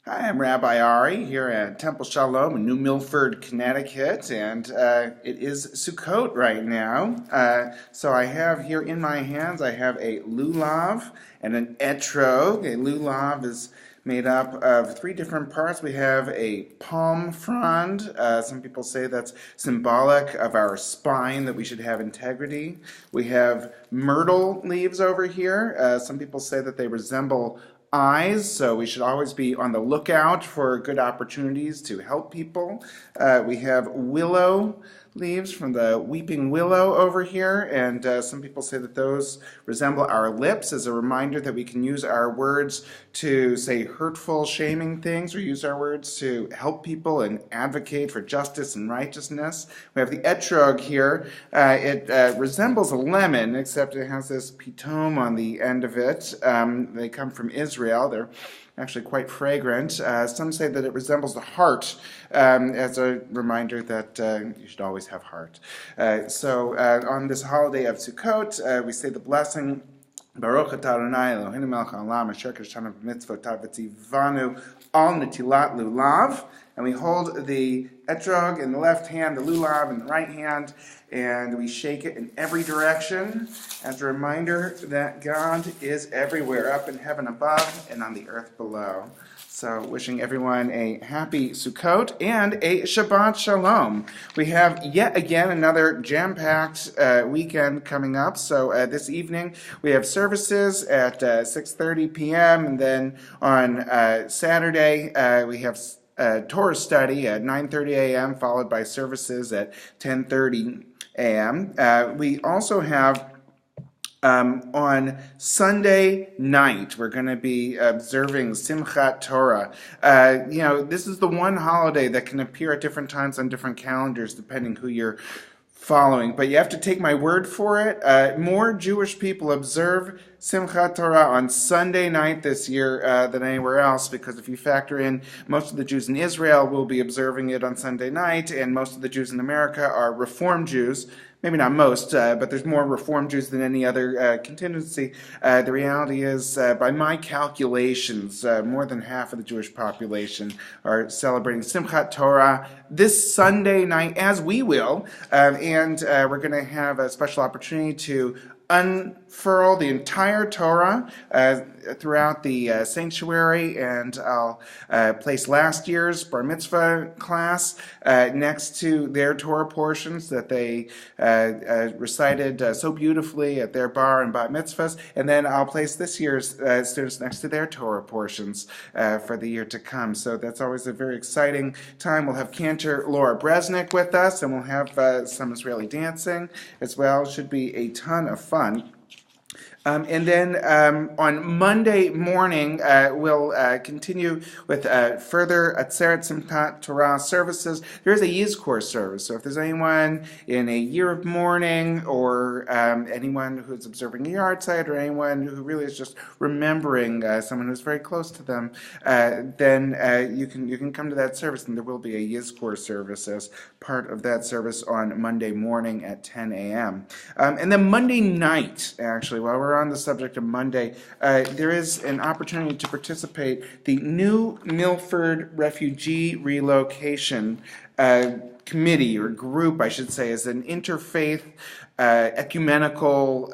Hi, I'm Rabbi Ari here at Temple Shalom in New Milford, Connecticut, and it is Sukkot right now. So I have here in my hands, I have a lulav and an etrog. A lulav is made up of three different parts. We have a palm frond. Some people say that's symbolic of our spine, that we should have integrity. We have myrtle leaves over here. Some people say that they resemble eyes, so we should always be on the lookout for good opportunities to help people. We have willow leaves from the weeping willow over here, and some people say that those resemble our lips as a reminder that we can use our words to say hurtful, shaming things, or use our words to help people and advocate for justice and righteousness. We have the etrog here. It resembles a lemon, except it has this pitom on the end of it. They come from Israel. They're actually quite fragrant. Some say that it resembles the heart, as a reminder that you should always have heart. So on this holiday of Sukkot, we say the blessing, Baruch atah Adonai Eloheinu melech haolam asher kashanu b'mitzvotav v'tzivanu al netilat lulav. And we hold the etrog in the left hand, the lulav in the right hand, and we shake it in every direction as a reminder that God is everywhere, up in heaven above and on the earth below. So wishing everyone a happy Sukkot and a Shabbat Shalom. We have yet again another jam-packed weekend coming up. So this evening we have services at 6:30 p.m. and then on Saturday we have Torah study at 9:30 a.m. followed by services at 10:30 a.m. We also have on Sunday night, we're going to be observing Simchat Torah. This is the one holiday that can appear at different times on different calendars, depending who you're following. But you have to take my word for it. More Jewish people observe Simchat Torah on Sunday night this year than anywhere else, because if you factor in most of the Jews in Israel will be observing it on Sunday night, and most of the Jews in America are Reform Jews. Maybe not most, but there's more Reform Jews than any other contingency. The reality is, by my calculations, more than half of the Jewish population are celebrating Simchat Torah this Sunday night, as we will, and we're going to have a special opportunity to unfurl the entire Torah throughout the sanctuary, and I'll place last year's bar mitzvah class next to their Torah portions that they recited so beautifully at their bar and bat mitzvahs, and then I'll place this year's students next to their Torah portions for the year to come. So that's always a very exciting time. We'll have Cantor Laura Bresnik with us, and we'll have some Israeli dancing as well. Should be a ton of fun. And then on Monday morning, we'll continue with further Sukkot-Simchat Torah services. There is a Yizkor service, so if there's anyone in a year of mourning, or anyone who's observing a yard site, or anyone who really is just remembering someone who's very close to them, then you can come to that service, and there will be a Yizkor service as part of that service on Monday morning at 10 a.m. And then Monday night, actually, while we're on the subject of Monday, there is an opportunity to participate. The New Milford Refugee Relocation Committee, or group, I should say, is an interfaith ecumenical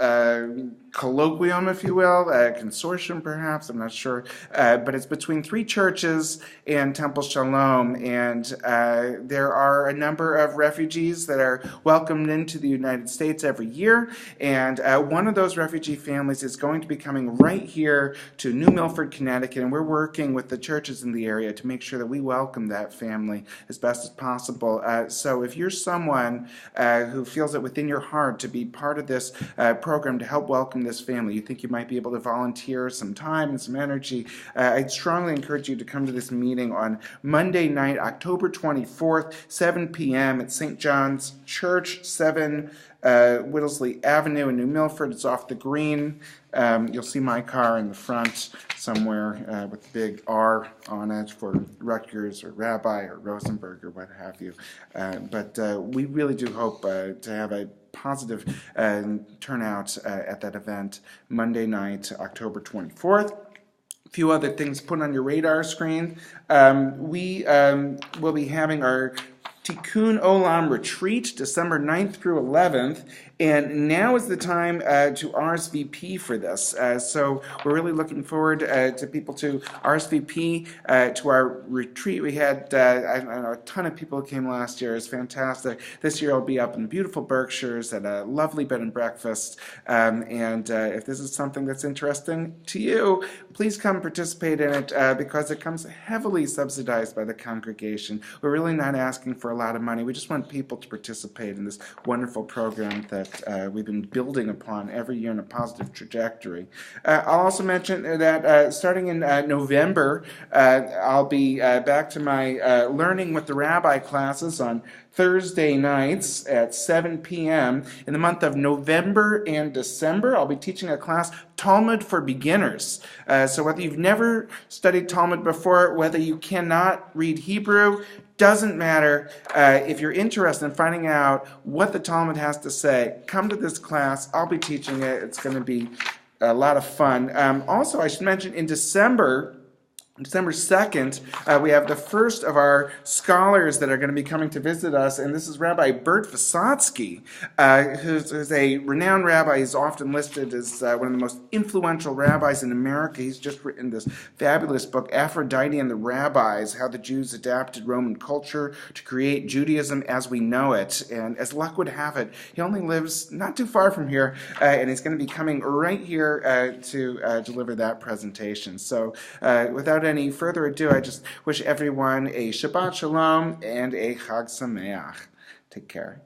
colloquium, if you will, a consortium perhaps, I'm not sure, but it's between three churches and Temple Shalom, and there are a number of refugees that are welcomed into the United States every year, and one of those refugee families is going to be coming right here to New Milford, Connecticut, and we're working with the churches in the area to make sure that we welcome that family as best as possible. So if you're someone who feels it within your heart to be part of this program to help welcome this family, you think you might be able to volunteer some time and some energy, I'd strongly encourage you to come to this meeting on Monday night, October 24th, 7 p.m. at St. John's Church, 7 Whittlesley Avenue in New Milford. It's off the green. You'll see my car in the front somewhere with a big R on it for Rutgers or Rabbi or Rosenberg or what have you. But we really do hope to have a positive turnout at that event Monday night, October 24th. few other things put on your radar screen. We will be having our Tikkun Olam retreat, December 9th through 11th, and now is the time to RSVP for this. So we're really looking forward to people to RSVP to our retreat. We had I don't know, a ton of people came last year. It's fantastic. This year I'll be up in the beautiful Berkshires at a lovely bed and breakfast. And if this is something that's interesting to you, please come participate in it because it comes heavily subsidized by the congregation. We're really not asking for a lot of money. We just want people to participate in this wonderful program that we've been building upon every year in a positive trajectory. I'll also mention that starting in November, I'll be back to my Learning with the Rabbi classes on Thursday nights at 7 p.m. In the month of November and December, I'll be teaching a class, Talmud for Beginners. So whether you've never studied Talmud before, whether you cannot read Hebrew, doesn't matter. If you're interested in finding out what the Talmud has to say, come to this class. I'll be teaching it. It's going to be a lot of fun. Also, I should mention in December 2nd, we have the first of our scholars that are going to be coming to visit us, and this is Rabbi Bert Visotsky, who's a renowned rabbi. He's often listed as one of the most influential rabbis in America. He's just written this fabulous book, Aphrodite and the Rabbis, How the Jews Adapted Roman Culture to Create Judaism as We Know It. And as luck would have it, he only lives not too far from here, and he's going to be coming right here to deliver that presentation. So without any further ado, I just wish everyone a Shabbat Shalom and a Chag Sameach. Take care.